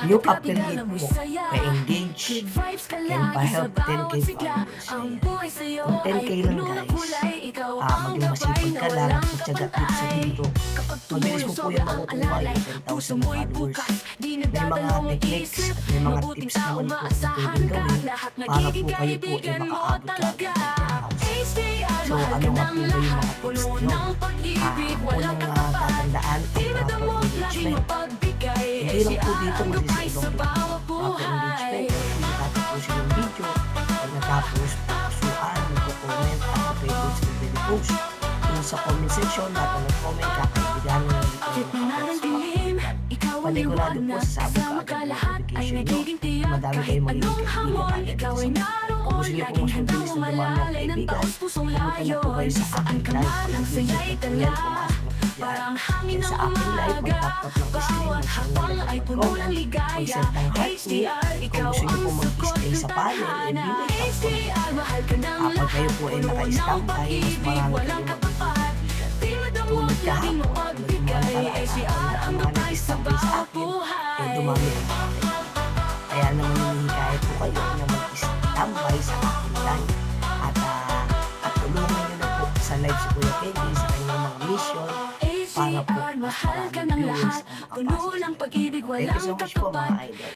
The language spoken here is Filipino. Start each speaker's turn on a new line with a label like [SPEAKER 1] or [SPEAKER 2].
[SPEAKER 1] Yung affiliate mo, pa-engage, can pa-help 10K followers. Kung 10K lang guys, maging masipag ka lang, magtyaga-tip sa dito. Mabilis mo po yung makukuha yung 10,000 followers. May mga techniques at may mga tips naman po na pwedeng gawin para po kayo po ay makaabot ka agad ng 10,000. So ano nga po ba yung mga tips nyo? Unang tatandaan ang proper engagement. Hindi lang po dito magsisilong proper engagement. Kung natatapusin yung video, pag natapos, pusuan, magko-comment at pwede sa post. Kung sa comment section, lahat ng comment, kakaibigan nyo panigurado po sa sabog ka agad ng notification nyo. Madami kayong magiging kaibigan agad. Kung gusto nyo po mas mabilis na dumami ang kaibigan, pumunta na po kayo sa aking live. Kung yan, pumasok na po dyan. Yan sa aking live, mag-tap-tap ng screen, mag-share lang ng comment, mag-set ng heart me. Kung gusto nyo po mag-display sa panel, and you may tap on. Kapag kayo po ay naka-standby, mas marami kayong mag-kaibigan. Tulad kahapon, tulad yung mga nakaraan, ang mga nag-standby sa akin, ay dumami ang akin. Kaya naman hinihikayat po kayo na mag-standby sa akin live. At tulungan nyo na po sa live si Kuya Kenny sa kanyang mga mission para po mas maraming viewers ang makapasok. Thank you so much po mga idol.